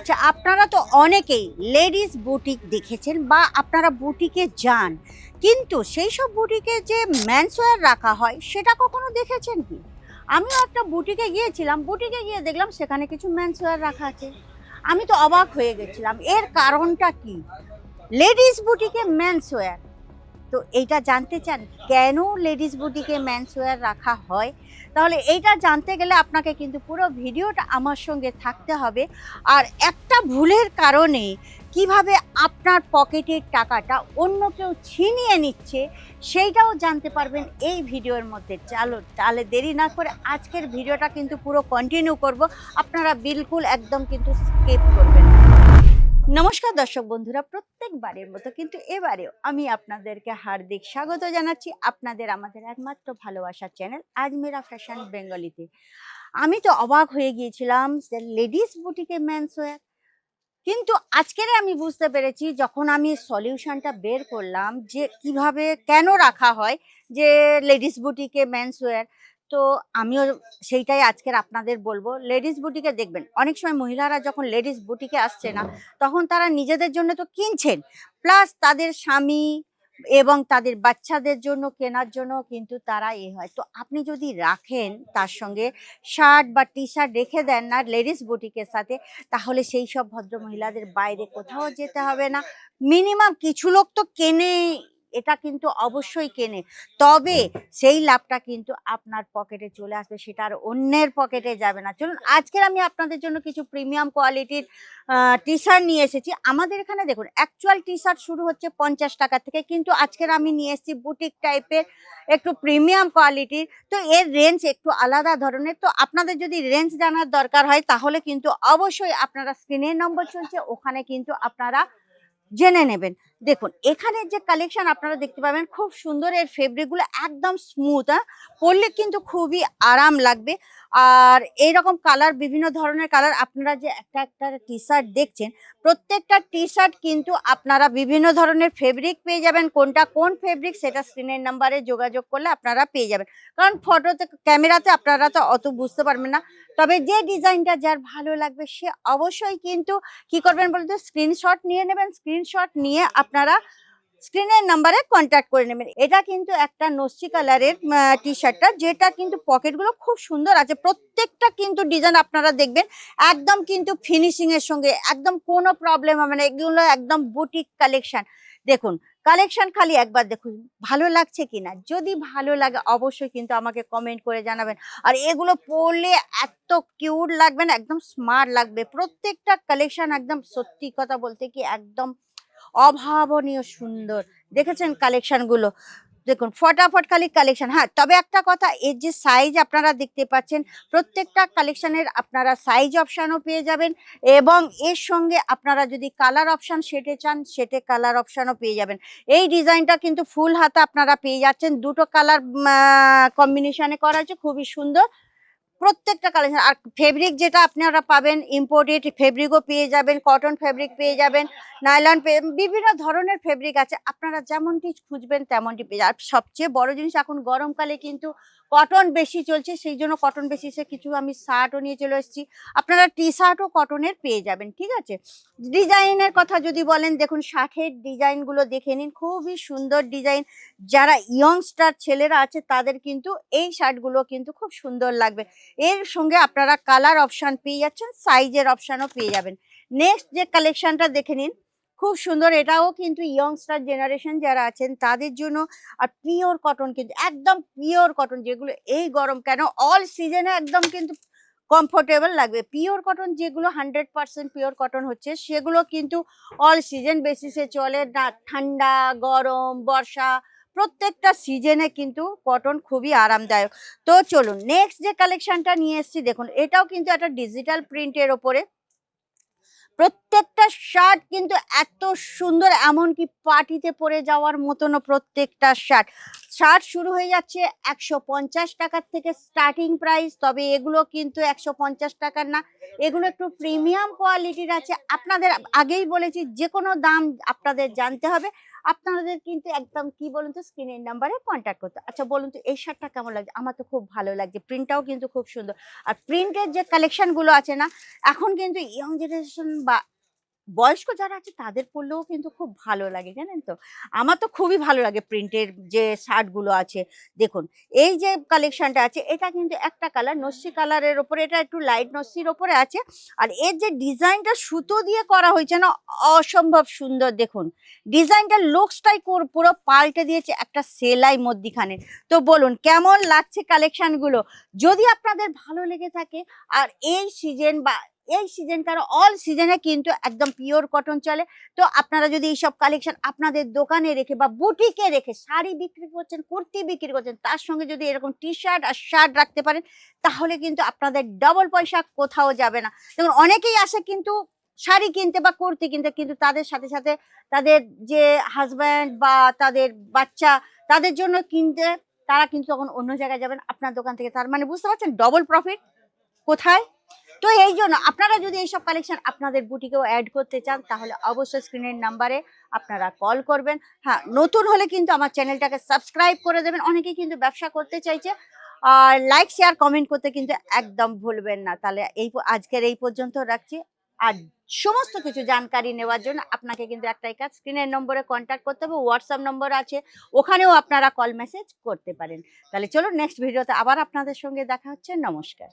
আচ্ছা, আপনারা তো অনেকেই লেডিস বুটিক দেখেছেন বা আপনারা বুটিকে যান, কিন্তু সেই সব বুটিকে যে মেন্সওয়্যার রাখা হয় সেটা কখনো দেখেছেন কি? আমিও একটা বুটিকে গিয়েছিলাম, বুটিকে গিয়ে দেখলাম সেখানে কিছু মেন্সওয়্যার রাখা আছে। আমি তো অবাক হয়ে গেছিলাম, এর কারণটা কি? লেডিস বুটিকে মেন্সওয়্যার, তো এইটা জানতে চান কেন লেডিস বুটিকে মেন্সওয়্যার রাখা হয়? তাহলে এইটা জানতে গেলে আপনাকে কিন্তু পুরো ভিডিওটা আমার সঙ্গে থাকতে হবে। আর একটা ভুলের কারণে কিভাবে আপনার পকেটের টাকাটা অন্য কেউ ছিনিয়ে নিচ্ছে সেইটাও জানতে পারবেন এই ভিডিওর মধ্যে। চলো তাহলে দেরি না করে আজকের ভিডিওটা কিন্তু পুরো কন্টিনিউ করব, আপনারা বিলকুল একদম কিন্তু স্কিপ করবেন না। নমস্কার দর্শক বন্ধুরা, প্রত্যেকবারের মতো কিন্তু এবারেও আমি আপনাদেরকে হার্দিক স্বাগত জানাচ্ছি আপনাদের আমাদের একমাত্র ভালোবাসার চ্যানেল আজমেরা ফ্যাশন বেঙ্গলিতে। আমি তো অবাক হয়ে গিয়েছিলাম যে লেডিস বুটিকে মেন্সওয়্যার, কিন্তু আজকের আমি বুঝতে পেরেছি যখন আমি সলিউশনটা বের করলাম যে কিভাবে কেন রাখা হয় যে লেডিস বুটিকে মেন্সওয়্যার। তো আমিও সেইটাই আজকের আপনাদের বলবো। লেডিস বুটিকে দেখবেন অনেক সময় মহিলারা যখন লেডিস বুটিকে আসছে না, তখন তারা নিজেদের জন্য তো কিনছেন, প্লাস তাদের স্বামী এবং তাদের বাচ্চাদের জন্য কেনার জন্য কিন্তু তারা হয়। তো আপনি যদি রাখেন তার সঙ্গে শার্ট বা টি শার্ট রেখে দেন না লেডিস বুটিকের সাথে, তাহলে সেই সব ভদ্র মহিলাদের বাইরে কোথাও যেতে হবে না। মিনিমাম কিছু লোক তো কেনে, এটা কিন্তু অবশ্যই কেনে, তবে সেই লাভটা কিন্তু আপনার পকেটে চলে আসবে, সেটা আর অন্যের পকেটে যাবে না। চলুন আজকের আমি আপনাদের জন্য কিছু প্রিমিয়াম কোয়ালিটির টি শার্ট নিয়ে এসেছি। আমাদের এখানে দেখুন অ্যাকচুয়াল টি শার্ট শুরু হচ্ছে 50 টাকা থেকে, কিন্তু আজকের আমি নিয়ে এসেছি বুটিক টাইপের একটু প্রিমিয়াম কোয়ালিটির। তো এর রেঞ্জ একটু আলাদা ধরনের। তো আপনাদের যদি রেঞ্জ জানার দরকার হয় তাহলে কিন্তু অবশ্যই আপনারা স্ক্রিনের নম্বর চলছে, ওখানে কিন্তু আপনারা জেনে নেবেন। দেখুন এখানে যে কালেকশন আপনারা দেখতে পাবেন খুব সুন্দর, এর ফেব্রিকগুলো একদম স্মুথ, পরলে কিন্তু খুবই আরাম লাগবে। আর এইরকম কালার, বিভিন্ন ধরনের কালার, আপনারা যে একটা একটা টি শার্ট দেখছেন, প্রত্যেকটা টি শার্ট কিন্তু আপনারা বিভিন্ন ধরনের ফেব্রিক পেয়ে যাবেন। কোনটা কোন ফেব্রিক সেটা স্ক্রিনের নাম্বারে যোগাযোগ করলে আপনারা পেয়ে যাবেন, কারণ ফটোতে ক্যামেরাতে আপনারা তো অত বুঝতে পারবেন না। তবে যে ডিজাইনটা যার ভালো লাগবে সে অবশ্যই কিন্তু কি করবেন বলতে, স্ক্রিনশট নিয়ে নেবেন। স্ক্রিনশট নিয়ে আপনারা স্ক্রিনের নাম্বারে কন্ট্যাক্ট করে নেবেন। এটা কিন্তু একটা নস্যি কালারের টি শার্টটা, যেটা কিন্তু পকেটগুলো খুব সুন্দর আছে। প্রত্যেকটা কিন্তু ডিজাইন আপনারা দেখবেন একদম কিন্তু ফিনিশিং এর সঙ্গে, একদম কোনো প্রবলেম হবে না। এগুলো একদম বুটিক কালেকশন। দেখুন কালেকশন খালি একবার দেখুন, ভালো লাগছে কিনা। যদি ভালো লাগে অবশ্যই কিন্তু আমাকে কমেন্ট করে জানাবেন। আর এগুলো পরলে এত কিউট লাগবে না, একদম স্মার্ট লাগবে। প্রত্যেকটা কালেকশন একদম সত্যি কথা বলতে কি একদম অভাবনীয় সুন্দর। দেখেছেন কালেকশন গুলো, দেখুন ফটাফট খালি কালেকশন। হ্যাঁ, তবে একটা কথা, এর যে সাইজ আপনারা দেখতে পাচ্ছেন, প্রত্যেকটা কালেকশনের আপনারা সাইজ অপশানও পেয়ে যাবেন, এবং এর সঙ্গে আপনারা যদি কালার অপশান সেটে চান সেটে কালার অপশানও পেয়ে যাবেন। এই ডিজাইনটা কিন্তু ফুল হাতা আপনারা পেয়ে যাচ্ছেন, দুটো কালার কম্বিনেশনে করা হয়েছে, খুবই সুন্দর প্রত্যেকটা কালেকশন। আর ফেব্রিক যেটা আপনারা পাবেন ইম্পোর্টেড ফেব্রিকও পেয়ে যাবেন, কটন ফেব্রিক পেয়ে যাবেন, নাইলন বিভিন্ন ধরনের ফেব্রিক আছে, আপনারা যেমনটি খুঁজবেন তেমনটি পেয়ে যাবেন। আর সবচেয়ে বড় জিনিস, এখন গরমকালে কিন্তু কটন বেশি চলছে, সেই জন্য কটন বেসিসে কিছু আমি শার্টও নিয়ে চলে এসেছি। আপনারা টি শার্টও কটনের পেয়ে যাবেন, ঠিক আছে। ডিজাইনের কথা যদি বলেন, দেখুন শার্টের ডিজাইনগুলো দেখে নিন, খুবই সুন্দর ডিজাইন। যারা ইয়ংস্টার ছেলেরা আছে তাদের কিন্তু এই শার্টগুলো কিন্তু খুব সুন্দর লাগবে। এর সঙ্গে আপনারা কালার অপশান পেয়ে যাচ্ছেন, সাইজের অপশানও পেয়ে যাবেন। নেক্সট যে কালেকশনটা দেখে নিন, খুব সুন্দর, এটাও কিন্তু ইয়ংস্টার জেনারেশন যারা আছেন তাদের জন্য। আর পিওর কটন, কিন্তু একদম পিওর কটন, যেগুলো এই গরম কেন অল সিজনে একদম কিন্তু কমফোর্টেবল লাগবে। পিওর কটন যেগুলো 100% পিওর কটন হচ্ছে, সেগুলো কিন্তু অল সিজন বেসিসে চলে না, ঠান্ডা গরম বর্ষা প্রত্যেকটা সিজনে কিন্তু কটন খুবই আরামদায়ক। তো চলুন নেক্সট যে কালেকশনটা নিয়ে এসেছি, দেখুন এটাও কিন্তু একটা ডিজিটাল প্রিন্টের ওপরে। প্রত্যেকটা শার্ট কিন্তু এত সুন্দর, এমনকি পার্টিতে পরে যাওয়ার মতনও প্রত্যেকটা শার্ট শুরু হয়ে যাচ্ছে 150 টাকার থেকে স্টার্টিং প্রাইস। তবে এগুলো কিন্তু 150 টাকার না, এগুলো একটু প্রিমিয়াম কোয়ালিটির আছে। আপনাদের আগেই বলেছি যে কোনো দাম আপনাদের জানতে হবে, আপনাদের কিন্তু একদম কি বলুন তো স্ক্রিনের নাম্বারে কন্ট্যাক্ট করতে। আচ্ছা বলুন তো এই শার্টটা কেমন লাগছে? আমার তো খুব ভালো লাগছে, প্রিন্টটাও কিন্তু খুব সুন্দর। আর প্রিন্টের যে কালেকশনগুলো আছে না, এখন কিন্তু ইয়ং জেনারেশন বা বয়স্ক যারা আছে তাদের পরলেও কিন্তু খুব ভালো লাগে, জানেন তো? আমার তো খুবই ভালো লাগে প্রিন্টের যে শার্টগুলো আছে। দেখুন এই যে কালেকশনটা আছে, এটা কিন্তু একটা কালার নস্যি কালারের ওপরে, এটা একটু লাইট নস্যির ওপরে আছে। আর এর যে ডিজাইনটা সুতো দিয়ে করা হয়েছে না, অসম্ভব সুন্দর। দেখুন ডিজাইনটার লুকসটাই পুরো পাল্টে দিয়েছে একটা সেলাই মধ্যিখানে। তো বলুন কেমন লাগছে কালেকশনগুলো? যদি আপনাদের ভালো লেগে থাকে, আর এই সিজন বা এই সিজন কারণ অল সিজনে কিন্তু একদম পিওর কটন চলে। তো আপনারা যদি এইসব কালেকশন আপনাদের দোকানে রেখে বা বুটিকে রেখে শাড়ি বিক্রি করছেন, কুর্তি বিক্রি করছেন, তার সঙ্গে যদি এরকম টি শার্ট আর শার্ট রাখতে পারেন, তাহলে কিন্তু আপনাদের ডবল পয়সা কোথাও যাবে না। দেখুন অনেকেই আসে কিন্তু শাড়ি কিনতে বা কুর্তি কিনতে, কিন্তু তাদের সাথে সাথে তাদের যে হাজব্যান্ড বা তাদের বাচ্চা, তাদের জন্য কিনতে তারা কিন্তু তখন অন্য জায়গায় যাবেন আপনার দোকান থেকে। তার মানে বুঝতে পারছেন ডবল প্রফিট কোথায়? তো এই জন্য আপনারা যদি এইসব কালেকশন আপনাদের বুটিকেও অ্যাড করতে চান, তাহলে অবশ্যই স্ক্রিনের নাম্বারে আপনারা কল করবেন। হ্যাঁ, নতুন হলে কিন্তু আমার চ্যানেলটাকে সাবস্ক্রাইব করে দেবেন। অনেকেই কিন্তু ব্যবসা করতে চাইছে। আর লাইক শেয়ার কমেন্ট করতে কিন্তু একদম ভুলবেন না। তাহলে আজকের এই পর্যন্ত রাখছি। আর সমস্ত কিছু জানকারি নেওয়ার জন্য আপনাকে কিন্তু একটাই কাজ, স্ক্রিনের নম্বরে কন্ট্যাক্ট করতে হবে, হোয়াটসঅ্যাপ নম্বর আছে, ওখানেও আপনারা কল মেসেজ করতে পারেন। তাহলে চলুন নেক্সট ভিডিওতে আবার আপনাদের সঙ্গে দেখা হচ্ছে। নমস্কার।